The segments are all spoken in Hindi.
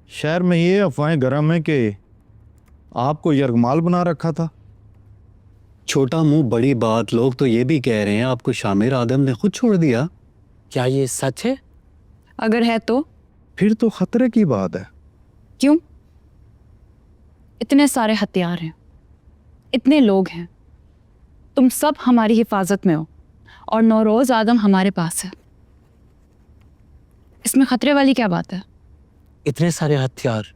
शहर में ये अफवाहें गरम है कि आपको यरगमाल बना रखा था। छोटा मुंह बड़ी बात। लोग तो ये भी कह रहे हैं आपको शामिर आदम ने खुद छोड़ दिया। क्या ये सच है? अगर है तो फिर तो खतरे की बात है। क्यों? इतने सारे हथियार हैं, इतने लोग हैं, तुम सब हमारी हिफाजत में हो और नौरोज आदम हमारे पास है। इसमें खतरे वाली क्या बात है? इतने सारे हथियार,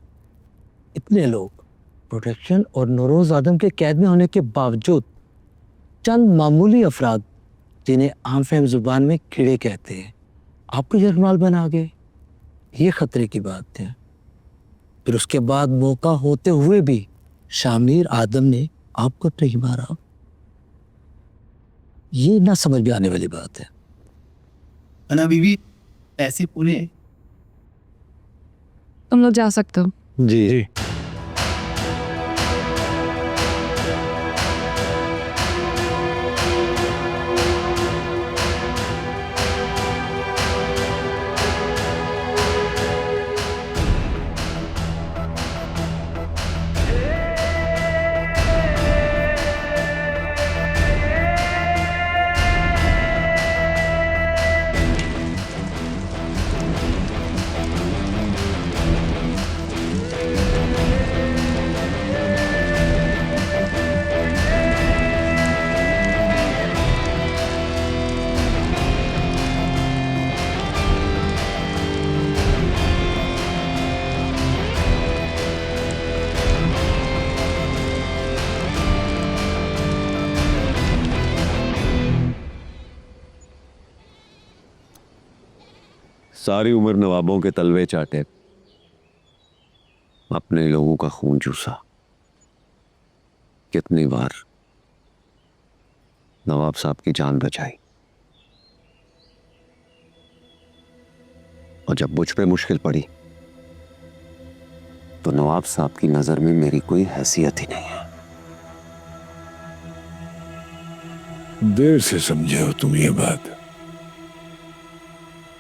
इतने लोग, प्रोटेक्शन और नौरोज आदम के कैद में होने के बावजूद चंद मामूली अफराद जिन्हें आम फहम जुबान में कीड़े कहते हैं आपको यरगमाल बना गए। ये खतरे की बात है। फिर उसके बाद मौका होते हुए भी शामिर आदम ने आपको नहीं मारा। ये ना समझ में आने वाली बात है। अना बीवी, पैसे पूरे हैं। तुम लोग जा सकते हो। जी सारी उम्र नवाबों के तलवे चाटे, अपने लोगों का खून चूसा। कितनी बार नवाब साहब की जान बचाई, और जब मुझ पे मुश्किल पड़ी तो नवाब साहब की नजर में मेरी कोई हैसियत ही नहीं है। देर से समझे हो तुम ये बात।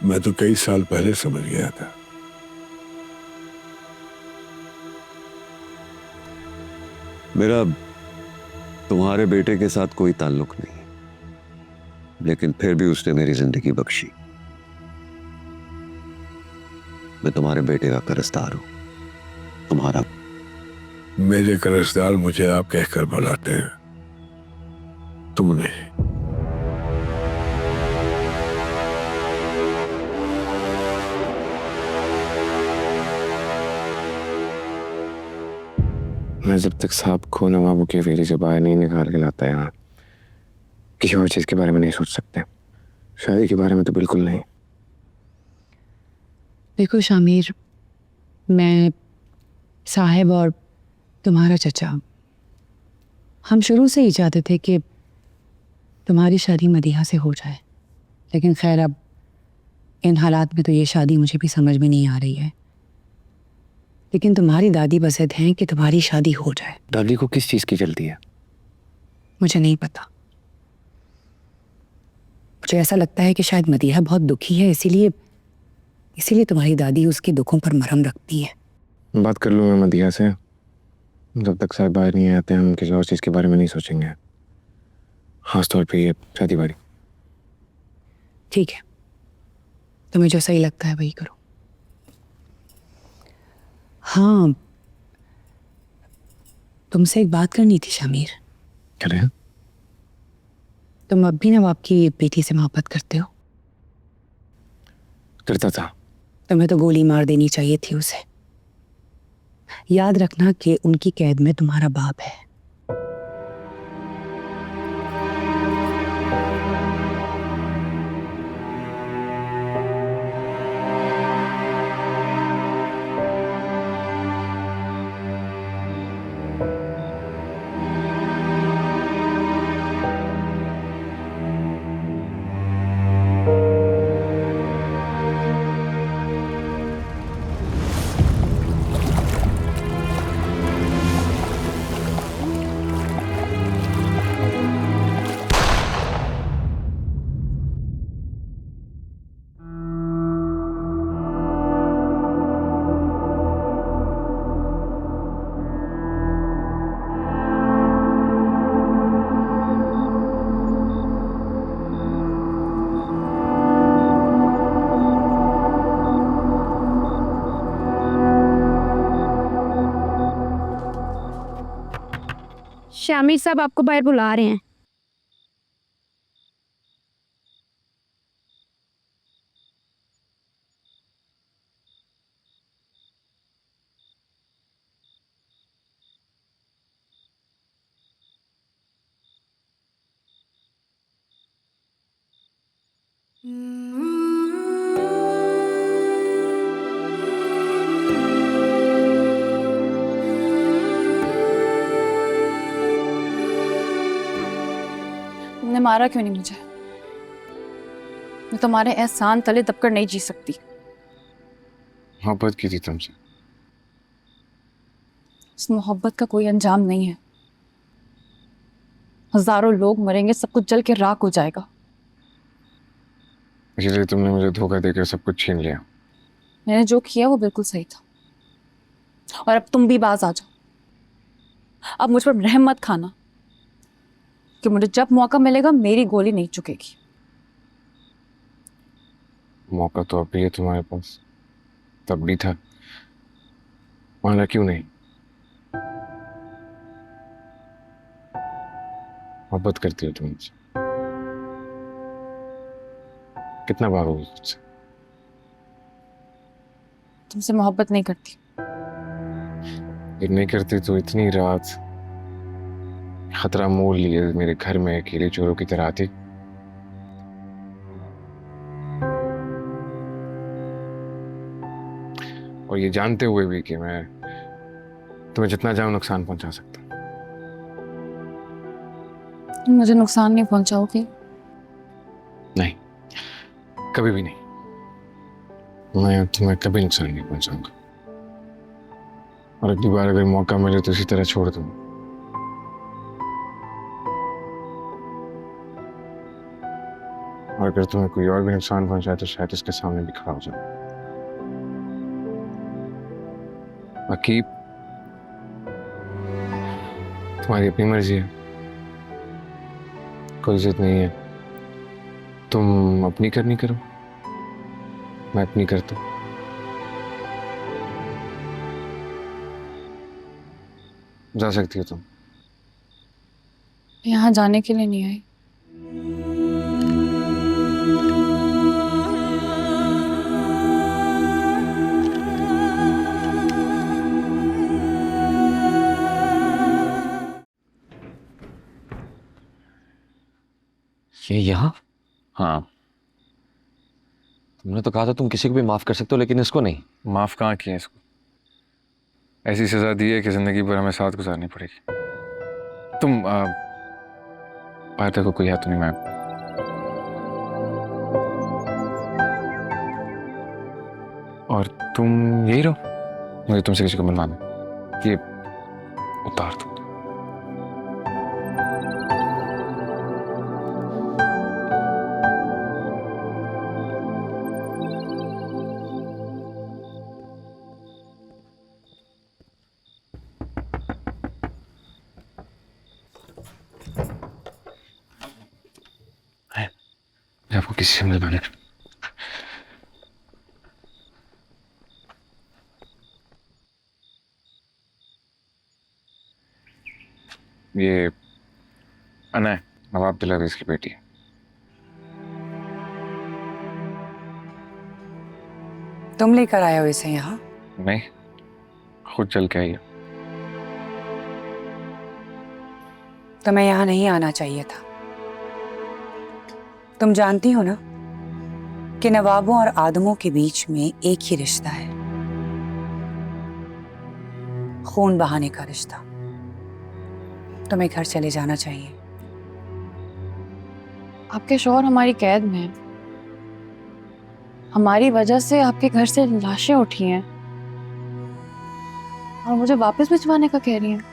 मैं तो कई साल पहले समझ गया था। मेरा तुम्हारे बेटे के साथ कोई ताल्लुक नहीं, लेकिन फिर भी उसने मेरी जिंदगी बख्शी। मैं तुम्हारे बेटे का कर्जदार हूं, तुम्हारा। मेरे कर्जदार मुझे आप कहकर बुलाते हैं, तुम नहीं। मैं जब तक साहब को नवाबों की हवेली से बाहर नहीं निकाल के लाता यहाँ, किसी और चीज के बारे में नहीं सोच सकते। शादी के बारे में तो बिल्कुल नहीं। देखो शामिर, मैं, साहिब और तुम्हारा चचा, हम शुरू से ही चाहते थे कि तुम्हारी शादी मदीहा से हो जाए, लेकिन खैर अब इन हालात में तो ये शादी मुझे भी समझ में नहीं आ रही है। लेकिन तुम्हारी दादी बसद हैं कि तुम्हारी शादी हो जाए। दादी को किस चीज की जल्दी है? मुझे नहीं पता। मुझे ऐसा लगता है कि शायद मदीहा बहुत दुखी है, इसीलिए तुम्हारी दादी उसके दुखों पर मरहम रखती है। बात कर लूँ मैं मदिया से। जब तक साहब बाहर नहीं आते हम किसी और चीज के बारे में नहीं सोचेंगे, खासतौर पे ये शादी बारी। ठीक है, तुम्हें जो सही लगता है वही करो। हाँ, तुमसे एक बात करनी थी शामिर। क्या रहे? तुम अब भी नवाब की बेटी से मोहब्बत करते हो? करता था। तुम्हें तो गोली मार देनी चाहिए थी उसे। याद रखना कि उनकी कैद में तुम्हारा बाप है। शामिर साहब आपको बाहर बुला रहे हैं। तुमने मारा क्यों नहीं मुझे? मैं तुम्हारे एहसान तले दबकर नहीं जी सकती। मोहब्बत की थी तुमसे। इस मोहब्बत का कोई अंजाम नहीं है। हजारों लोग मरेंगे, सब कुछ जल के राख हो जाएगा। इसलिए तुमने मुझे धोखा देकर सब कुछ छीन लिया। मैंने जो किया वो बिल्कुल सही था। और अब तुम भी बाज आ जाओ। अब मुझ पर रहम मत खाना कि मुझे जब मौका मिलेगा मेरी गोली नहीं चुकेगी। मौका तो अभी है तुम्हारे पास, तब भी था, माना क्यों नहीं? मोहब्बत करती हो तुम मुझसे, कितना भागोगे मुझसे? तुमसे मोहब्बत नहीं करती। ये नहीं करती तो इतनी रात खतरा मोल लिए मेरे घर में अकेले चोरों की तरह आती। और ये जानते हुए भी कि मैं तुम्हें जितना चाहूं नुकसान पहुंचा सकता। तुम मुझे नुकसान नहीं पहुंचाओगे? नहीं, कभी भी नहीं। मैं तुम्हें कभी नुकसान नहीं पहुंचाऊंगा। और अगली बार अगर मौका मिले तो इसी तरह छोड़ दूं। और अगर तुम्हें कोई और भी नुकसान पहुंचाए तो शायद उसके सामने भी खड़ा हो जाऊं। बाकी तुम्हारी अपनी मर्जी है, कोई जिद नहीं है। तुम अपनी करनी करो, मैं अपनी करता हूं। जा सकती हो तुम। यहाँ जाने के लिए नहीं आई। ये यहाँ? हाँ, तुमने तो कहा था तुम किसी को भी माफ कर सकते हो, लेकिन इसको नहीं। माफ कहाँ किया इसको? ऐसी सजा दी है कि जिंदगी भर हमें साथ गुजारनी पड़ेगी। तुम बाहर देखो, कोई है तो नहीं? मैं और तुम यही रहो, मुझे तुमसे किसी को मिलवा दो। ये उतार दो। आपको किसी से मिलवाना है? ये अना है, नवाब दिलावेज की बेटी है। तुम लेकर आए हो इसे यहाँ? नहीं, खुद चल के आई है। तुम्हें यहाँ नहीं आना चाहिए था। तुम जानती हो ना कि नवाबों और आदमों के बीच में एक ही रिश्ता है, खून बहाने का रिश्ता। तुम्हें घर चले जाना चाहिए। आपके शौहर हमारी कैद में हैं। हमारी वजह से आपके घर से लाशें उठी हैं और मुझे वापस भिजवाने का कह रही हैं।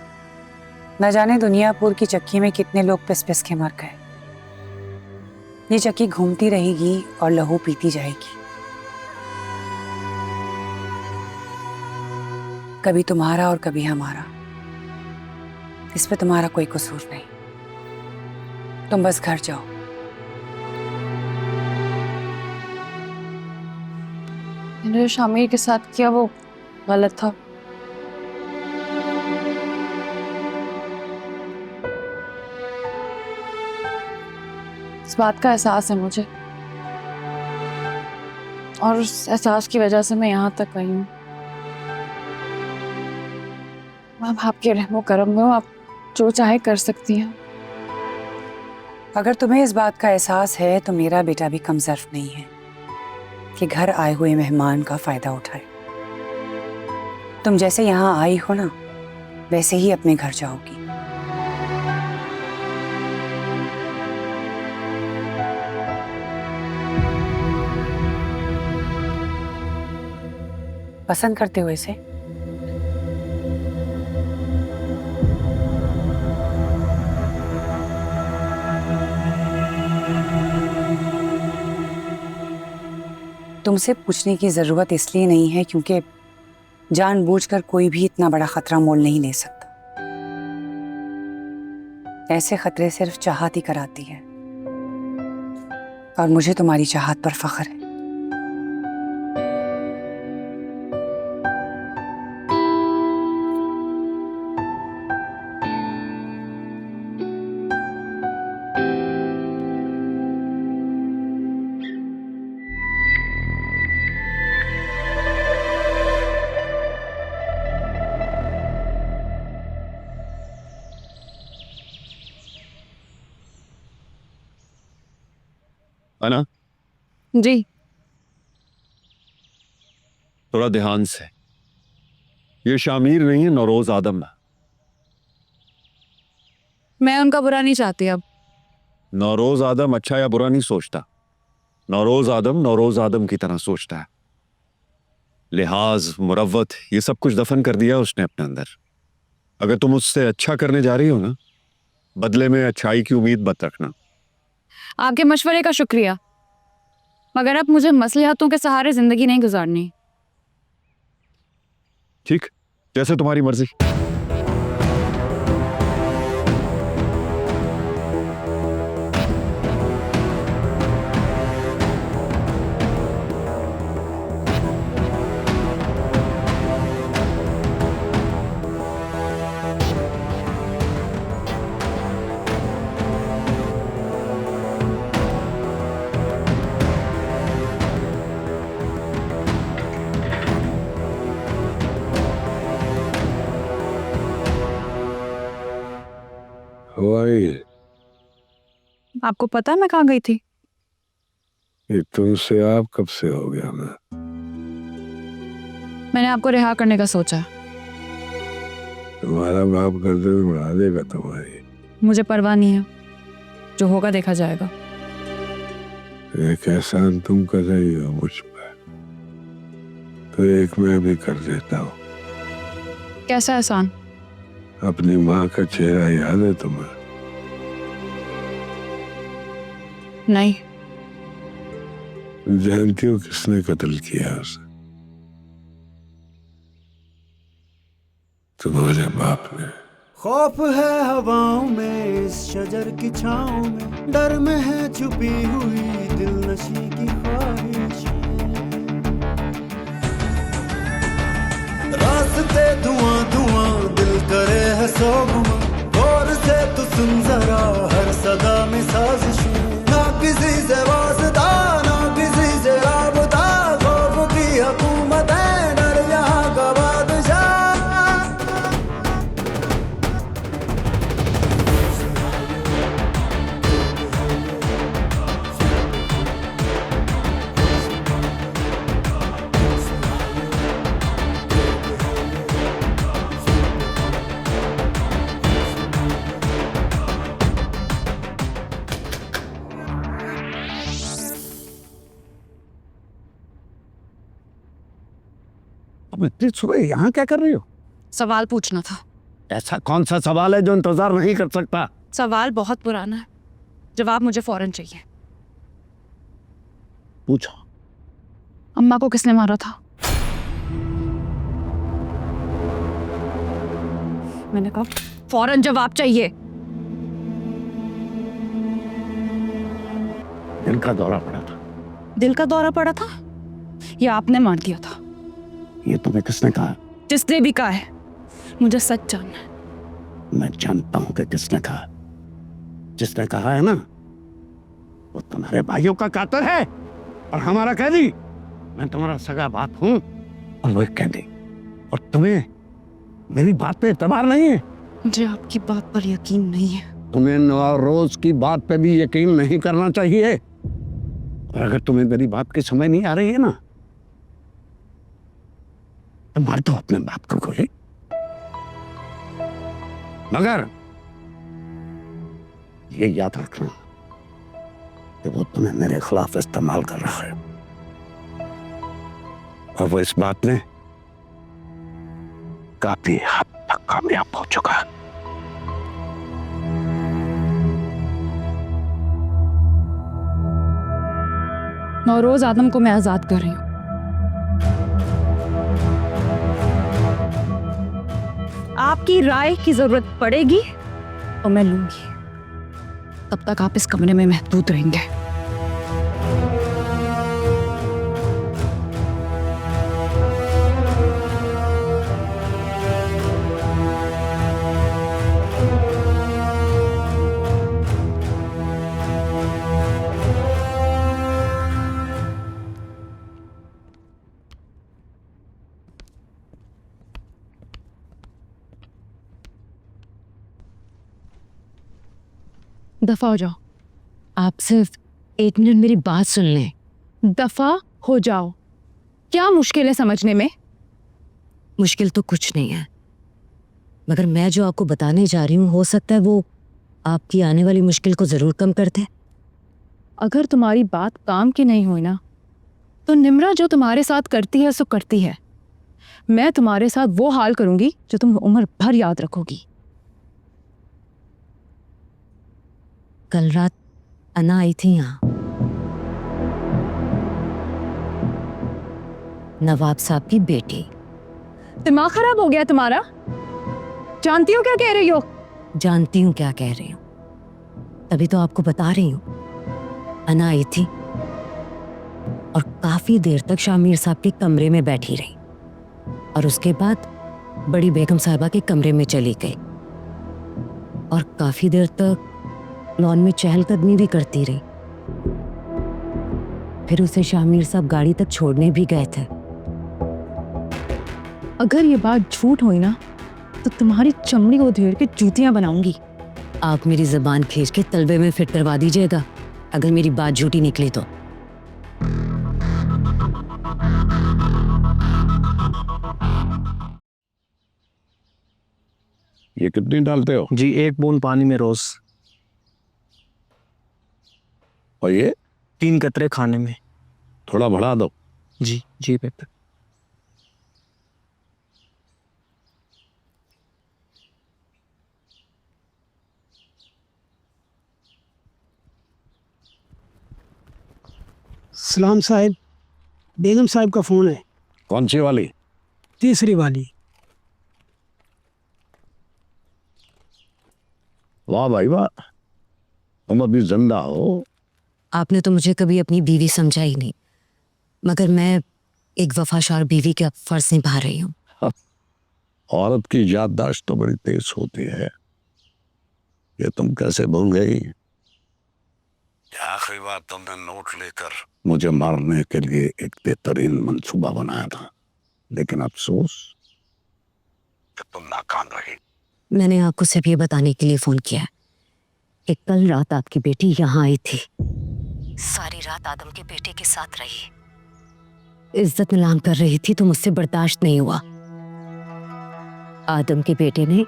न जाने दुनियापुर की चक्की में कितने लोग पिस पिस के मर गए। ये चक्की घूमती रहेगी और लहू पीती जाएगी। कभी तुम्हारा और कभी हमारा। इस पे तुम्हारा कोई कसूर नहीं। तुम बस घर जाओ। मैंने जो शामिर के साथ किया वो गलत था। इस बात का एहसास है मुझे, और उस एहसास की वजह से मैं यहाँ तक आई हूँ। अब आपके रहमो करम में हो, आप जो चाहे कर सकती हैं। अगर तुम्हें इस बात का एहसास है तो मेरा बेटा भी कम ज़र्फ नहीं है कि घर आए हुए मेहमान का फायदा उठाए। तुम जैसे यहाँ आई हो ना, वैसे ही अपने घर जाओगी। पसंद करते हो इसे? तुमसे पूछने की जरूरत इसलिए नहीं है क्योंकि जानबूझकर कोई भी इतना बड़ा खतरा मोल नहीं ले सकता। ऐसे खतरे सिर्फ चाहत ही कराती है, और मुझे तुम्हारी चाहत पर फख्र है। अना, जी। थोड़ा ध्यान से। ये शामिर नहीं है, नौरोज आदम है। मैं उनका बुरा नहीं चाहती। अब नौरोज आदम अच्छा या बुरा नहीं सोचता। नौरोज आदम की तरह सोचता है। लिहाज, मुरव्वत, ये सब कुछ दफन कर दिया उसने अपने अंदर। अगर तुम उससे अच्छा करने जा रही हो ना, बदले में अच्छाई की उम्मीद मत रखना। आपके मशवरे का शुक्रिया, मगर अब मुझे मसलिहतों के सहारे जिंदगी नहीं गुजारनी। ठीक, जैसे तुम्हारी मर्जी। आपको पता है मैं कहाँ गई थी? ये तुमसे आप कब से हो गया? मैंने आपको रिहा करने का सोचा। तुम्हारा बाप गर्दन उड़ा देगा तुम्हारी। मुझे परवाह नहीं है, जो होगा देखा जाएगा। एक एहसान तुम कर रही हो मुझ पर, तो एक मैं भी कर देता हूँ। कैसा एहसान? अपनी माँ का चेहरा याद है तुम्हें? नहीं। जानती हो किसने कत्ल किया उसे? तुम्हारे बाप ने। खौफ है हवाओं में, इस शजर की छाँव में, डर में है छुपी हुई दिलनशी की ख्वाहिश। रास्ते धुआं धुआं, दिल करे है सौ गुमा, गौर से तू सुन जरा हर सदा में साजिश। ना किसी से वास्ता, ना किसी से राबता, खौफ की हुकूमत है, डर यहाँ का बादशाह। इतनी सुबह यहाँ क्या कर रही हो? सवाल पूछना था। ऐसा कौन सा सवाल है जो इंतजार नहीं कर सकता? सवाल बहुत पुराना है, जवाब मुझे फौरन चाहिए। पूछो। अम्मा को किसने मारा था? मैंने कहा फौरन जवाब चाहिए। दिल का दौरा पड़ा था। दिल का दौरा पड़ा था या आपने मार दिया था? ये तुम्हें किसने कहा? जिसने भी कहा है, मुझे सच जानना है। मैं जानता हूं कि किसने कहा। जिसने कहा है ना, वो तुम्हारे भाइयों का कातिल है और हमारा कैदी। मैं तुम्हारा सगा बाप हूँ और वो एक कैदी, और तुम्हें मेरी बात पे एतबार नहीं है। मुझे आपकी बात पर यकीन नहीं है। तुम्हें नौरोज की बात पे भी यकीन नहीं करना चाहिए। और अगर तुम्हें मेरी बात की समझ नहीं आ रही है ना, तो मार दो अपने बाप को गोली। मगर ये याद रखना कि वो तुम्हें मेरे खिलाफ इस्तेमाल कर रहा है, और वो इस बात में काफी हद तक कामयाब हो चुका है। नौरोज आदम को मैं आजाद कर रही हूँ। आपकी राय की जरूरत पड़ेगी तो मैं लूंगी। तब तक आप इस कमरे में महदूद रहेंगे। दफा हो जाओ। आप सिर्फ 1 मिनट मेरी बात सुन लें। दफा हो जाओ। क्या मुश्किल है समझने में? मुश्किल तो कुछ नहीं है, मगर मैं जो आपको बताने जा रही हूँ हो सकता है वो आपकी आने वाली मुश्किल को जरूर कम कर दे। अगर तुम्हारी बात काम की नहीं हुई ना, तो निम्रा जो तुम्हारे साथ करती है सो करती है। मैं तुम्हारे साथ वो हाल करूंगी जो तुम उम्र भर याद रखोगी। कल रात अना आई थी यहाँ, नवाब साहब की बेटी। दिमाग खराब हो गया तुम्हारा? जानती हो क्या कह रही हो? जानती हूँ क्या कह रही हूँ, तभी तो आपको बता रही हूँ। अना आई थी और काफी देर तक शामिर साहब के कमरे में बैठी रही, और उसके बाद बड़ी बेगम साहिबा के कमरे में चली गई और काफी देर तक लॉन में चहलकदमी भी करती रही। फिर उसे शामिर साहब गाड़ी तक छोड़ने भी गए थे। अगर ये बात झूठ हुई ना, तो तुम्हारी चमड़ी उधेड़ के जूतियां बनाऊंगी। आप मेरी जबान खींच के तलबे में फिट करवा दीजिएगा अगर मेरी बात झूठी निकली तो। ये कितनी डालते हो? जी 1 बूंद पानी में रोज। और ये 3 कतरे खाने में। थोड़ा बढ़ा दो। जी जी पेपर। सलाम साहब, बेगम साहब का फोन है। कौन सी वाली? तीसरी वाली। वाह भाई वाह, तुम अभी जिंदा हो। आपने तो मुझे कभी अपनी बीवी समझा ही नहीं, मगर मैं एक वफादार बीवी का फर्ज निभा रही हूँ। औरत की याददाश्त तो बड़ी तेज होती है, ये तुम कैसे भूल गई? आखिरी बार तुमने नोट लेकर मुझे मारने के लिए एक बेहतरीन मंसूबा बनाया था, लेकिन अफसोस कि तुम नाकाम रही। मैंने आपको सिर्फ ये बताने के लिए फोन किया कि कल रात आपकी बेटी यहाँ आई थी, सारी रात आदम के बेटे के साथ रही, इज्जत नीलाम कर रही थी, तो मुझसे बर्दाश्त नहीं हुआ। आदम के बेटे ने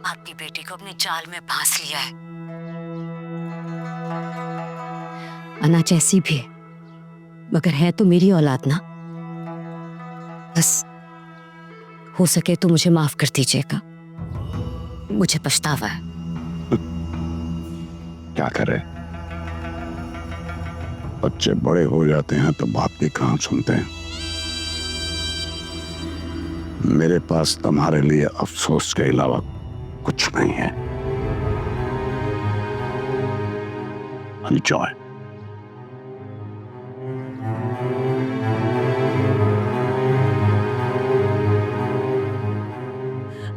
आपकी बेटी को अपने जाल में फांस लिया है। अना जैसी भी है, मगर है तो मेरी औलाद ना। बस हो सके तो मुझे माफ कर दीजिएगा, मुझे पछतावा है। क्या करें, बच्चे बड़े हो जाते हैं तो बाप की कहां सुनते हैं। मेरे पास तुम्हारे लिए अफसोस के अलावा कुछ नहीं है। एंजॉय।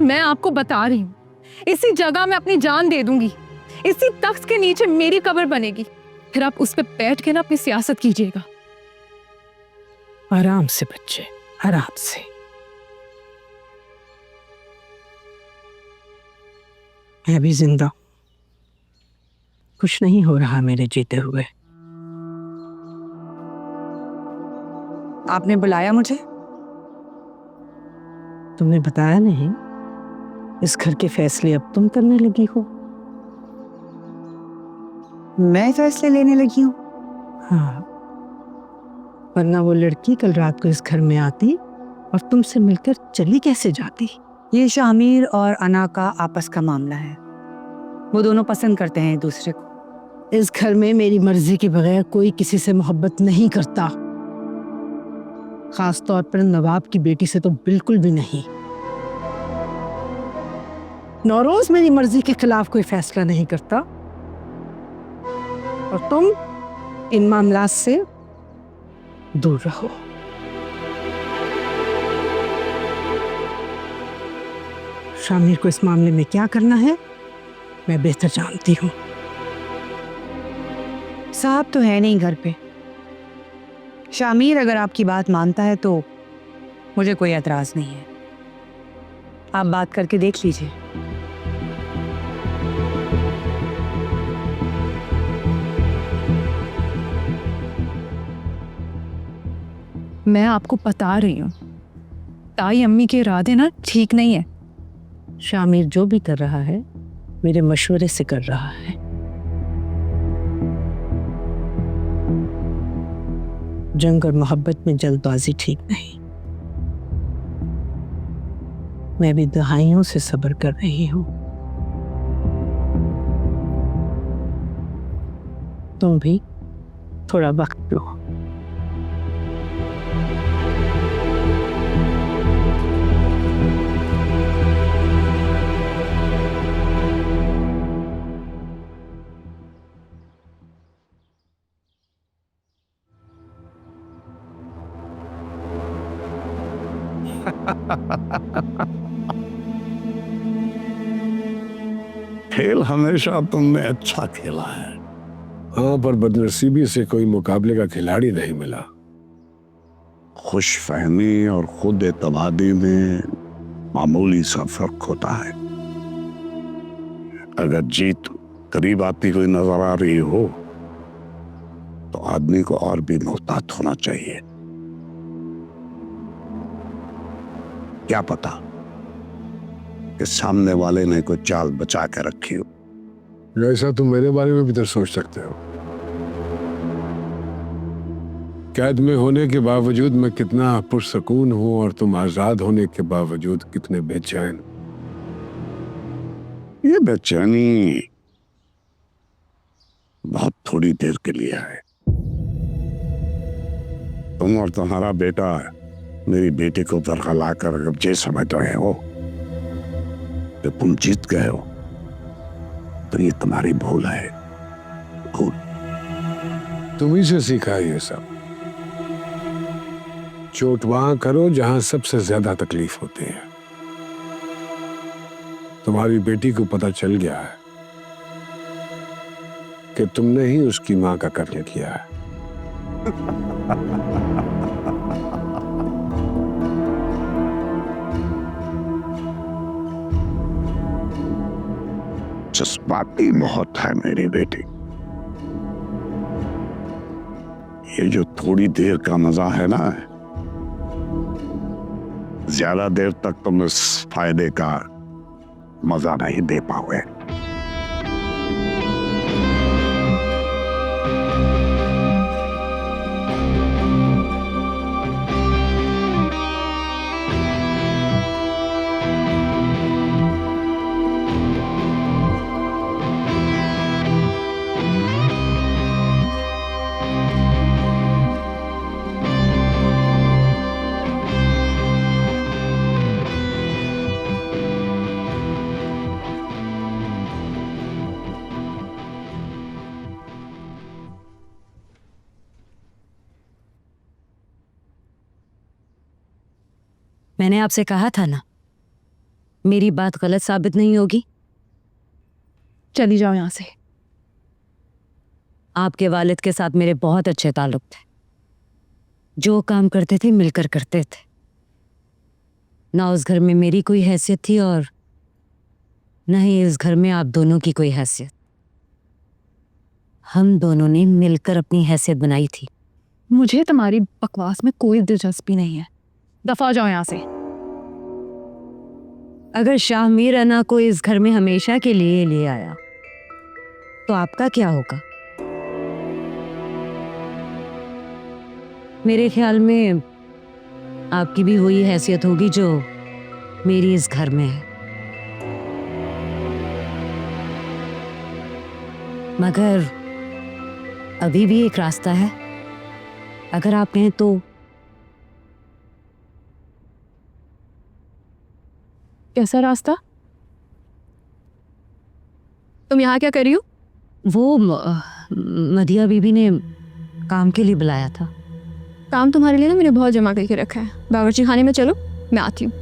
मैं आपको बता रही हूँ, इसी जगह मैं अपनी जान दे दूंगी। इसी तख्त के नीचे मेरी कब्र बनेगी। फिर आप उस पर बैठ के ना अपनी सियासत कीजिएगा। आराम से बच्चे, आराम से। मैं भी जिंदा हूं, कुछ नहीं हो रहा मेरे जीते हुए। आपने बुलाया मुझे? तुमने बताया नहीं? इस घर के फैसले अब तुम करने लगी हो। मैं फैसले लेने लगी हूँ? हाँ, वरना वो लड़की कल रात को इस घर में आती और तुमसे मिलकर चली कैसे जाती? ये शामिर और अना का आपस का मामला है। वो दोनों पसंद करते हैं एक दूसरे को। इस घर में मेरी मर्जी के बगैर कोई किसी से मोहब्बत नहीं करता, खास तौर पर नवाब की बेटी से तो बिल्कुल भी नहीं। नौरोज मेरी मर्जी के खिलाफ कोई फैसला नहीं करता और तुम इन मामलात से दूर रहो। शामिर को इस मामले में क्या करना है मैं बेहतर जानती हूँ। साहब तो है नहीं घर पे। शामिर अगर आपकी बात मानता है तो मुझे कोई एतराज नहीं है। आप बात करके देख लीजिए। मैं आपको बता रही हूँ, ताई अम्मी के इरादे ना ठीक नहीं है। शामिर जो भी कर रहा है मेरे मशवरे से कर रहा है। जंग और मोहब्बत में जल्दबाजी ठीक नहीं। मैं भी दहाइयों से सब्र कर रही हूँ। तुम भी थोड़ा वक्त लो। खेल हमेशा तुमने अच्छा खेला है। हाँ, पर बदनसीबी से कोई मुकाबले का खिलाड़ी नहीं मिला। खुश फहमी और खुद एतमादी में मामूली सा फर्क होता है। अगर जीत करीब आती हुई नजर आ रही हो तो आदमी को और भी मोहतात होना चाहिए। क्या पता कि सामने वाले ने कोई चाल बचा के रखी हो। ऐसा तुम मेरे बारे में भी तो सोच सकते हो। कैद में होने के बावजूद मैं कितना पुरसकून हूं और तुम आजाद होने के बावजूद कितने बेचैन। ये बेचैनी बहुत थोड़ी देर के लिए है। तुम और तुम्हारा बेटा मेरी बेटी को बरगला कर अगर ये समझ रहे हो कि तुम जीत गए हो तो ये तुम्हारी भूल है, भूल। तुम्ही से सीखा है ये सब। चोट वहां करो जहां सबसे ज्यादा तकलीफ होती है। तुम्हारी बेटी को पता चल गया है कि तुमने ही उसकी मां का कत्ल किया है। जज्बाती बहुत है मेरी बेटी। ये जो थोड़ी देर का मजा है ना, ज्यादा देर तक तुम इस फायदे का मजा नहीं दे पाओगे। मैंने आपसे कहा था ना, मेरी बात गलत साबित नहीं होगी। चली जाओ यहां से। आपके वालिद के साथ मेरे बहुत अच्छे ताल्लुक थे। जो काम करते थे मिलकर करते थे। ना उस घर में मेरी कोई हैसियत थी और न ही इस घर में आप दोनों की कोई हैसियत। हम दोनों ने मिलकर अपनी हैसियत बनाई थी। मुझे तुम्हारी बकवास में कोई दिलचस्पी नहीं है, दफा हो जाओ यहाँ से। अगर शाहमीर अना को इस घर में हमेशा के लिए ले आया तो आपका क्या होगा? मेरे ख्याल में आपकी भी वही हैसियत होगी जो मेरी इस घर में है। मगर अभी भी एक रास्ता है, अगर आप कहें तो। कैसा रास्ता? तुम यहाँ क्या कर रही हो? वो मदिया बीबी ने काम के लिए बुलाया था। काम तुम्हारे लिए ना मैंने बहुत जमा करके रखा है। बावर्ची खाने में चलो, मैं आती हूँ।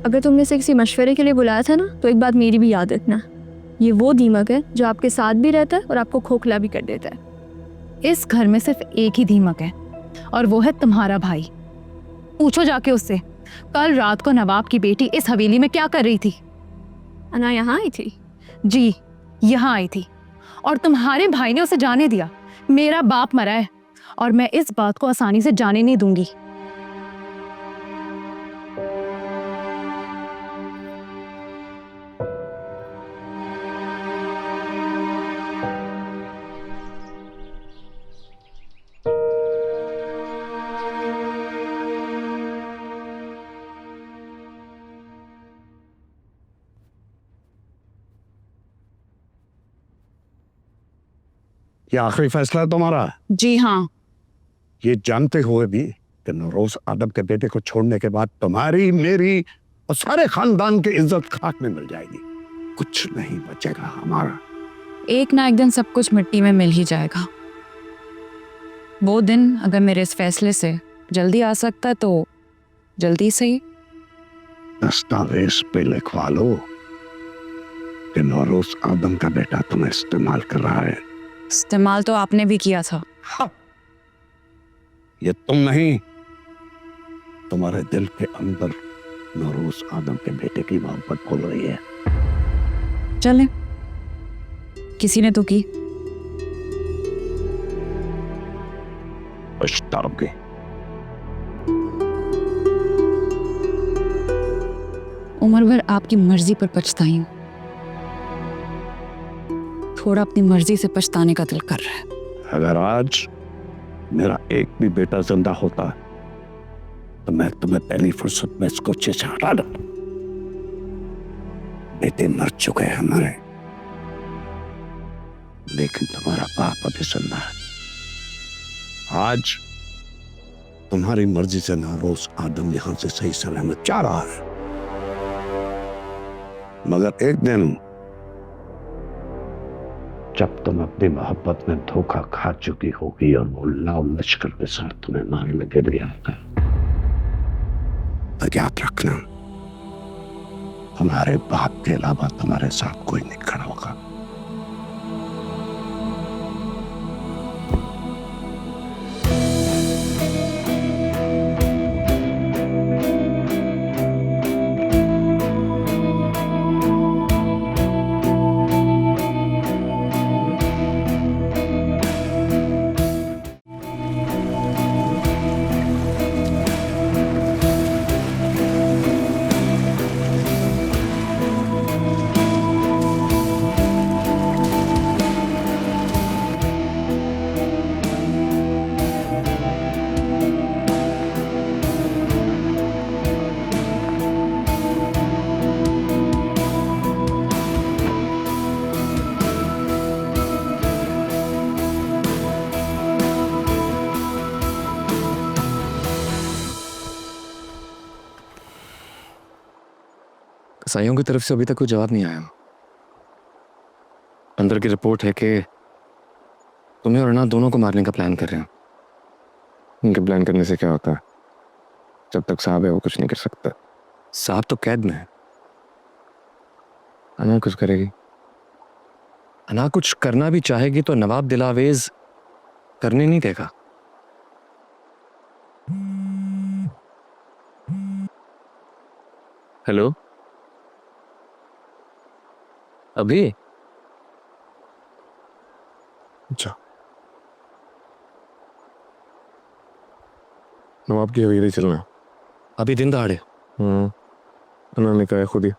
अगर तुमने इसे किसी मशवरे के लिए बुलाया था ना, तो एक बात मेरी भी याद रखना, ये वो दीमक है जो आपके साथ भी रहता है और आपको खोखला भी कर देता है। इस घर में सिर्फ एक ही दीमक है और वो है तुम्हारा भाई। पूछो जाके उससे, कल रात को नवाब की बेटी इस हवेली में क्या कर रही थी? अना यहाँ आई थी? जी, यहाँ आई थी और तुम्हारे भाई ने उसे जाने दिया। मेरा बाप मरा है और मैं इस बात को आसानी से जाने नहीं दूंगी। ये आखिरी फैसला है तुम्हारा? जी हाँ। ये जानते हुए भी कि नौरोज आदम के बेटे को छोड़ने के बाद तुम्हारी, मेरी और सारे खानदान की इज्जत खाक में मिल जाएगी, कुछ नहीं बचेगा हमारा। एक ना एक दिन सब कुछ मिट्टी में मिल ही जाएगा। वो दिन अगर मेरे इस फैसले से जल्दी आ सकता है तो जल्दी से ही। दस्तावेज पे लिखवा लो कि नौरोज आदम का बेटा तुम्हें इस्तेमाल कर रहा है। इस्तेमाल तो आपने भी किया था। हाँ। ये तुम नहीं, तुम्हारे दिल के अंदर नौरोज आदम के बेटे की मोहब्बत बोल रही है। चले, किसी ने तो की। पछताओगे। उम्र भर आपकी मर्जी पर पछताई हूँ। थोड़ा अपनी मर्जी से पछताने का दिल कर रहा है। अगर आज मेरा एक भी बेटा जिंदा होता तो मैं तुम्हें पहली फुर्सत में इसको छिछाड़ा दूं। बेटे मर चुके हैं हमारे, लेकिन तुम्हारा बाप अभी जिंदा है। आज तुम्हारी मर्जी से नौरोज आदम यहां से सही सलामत जा रहा है, मगर एक दिन जब तुम अपनी मोहब्बत में धोखा खा चुकी होगी और वो लाव लश्कर के साथ तुम्हें मारने के लिए आता है, तो याद रखना हमारे बाप के अलावा तुम्हारे साथ कोई नहीं खड़ा होगा। कसाईयों की तरफ से अभी तक कोई जवाब नहीं आया। अंदर की रिपोर्ट है कि तुम्हें और अना दोनों को मारने का प्लान कर रहे हैं। उनके प्लान करने से क्या होता है? जब तक साहब है वो कुछ नहीं कर सकता। साहब तो कैद में है। अना कुछ करेगी? अना कुछ करना भी चाहेगी तो नवाब दिलावेज करने नहीं देगा। हेलो, अभी? अच्छा, नवाब की हवेली चलना है। अभी दिन दहाड़े? अना ने कहा खुद ही।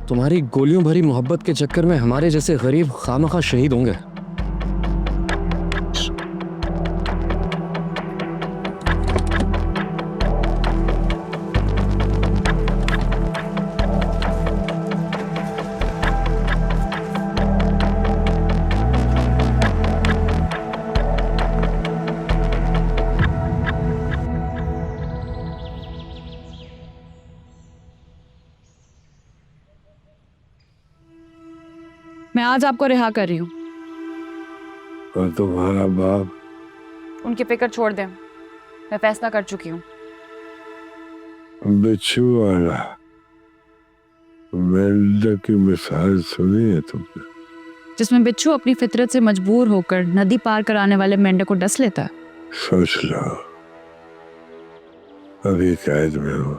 तुम्हारी गोलियों भरी मोहब्बत के चक्कर में हमारे जैसे गरीब खामखा शहीद होंगे। मैं आज आपको रिहा कर रही हूँ। और तुम्हारा बाप? उनकी फिक्र छोड़ दें, मैं फैसला कर चुकी हूँ। बिच्छू वाला मेंढक की मिसाल सुनी है तुमने? जिसमें बिच्छू अपनी फितरत से मजबूर होकर नदी पार कराने वाले मेंढक को डस लेता है। सोच लो, अभी कैद में हो,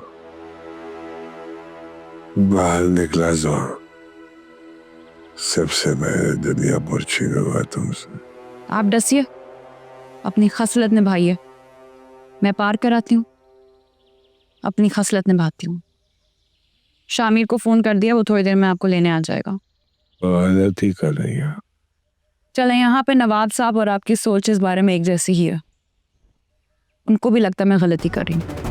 बाहर निकला जो सबसे पहले दुनिया पर छीनूंगा तुमसे। आप डसिए, अपनी खसलत निभाइए, मैं पार कराती हूँ, अपनी खसलत निभाती हूँ। शामिर को फोन कर दिया, वो थोड़ी देर में आपको लेने आ जाएगा। गलत ही कर रही है। चलें, यहाँ पे नवाब साहब और आपकी सोच इस बारे में एक जैसी ही है। उनको भी लगता है मैं गलती कर रही हूँ।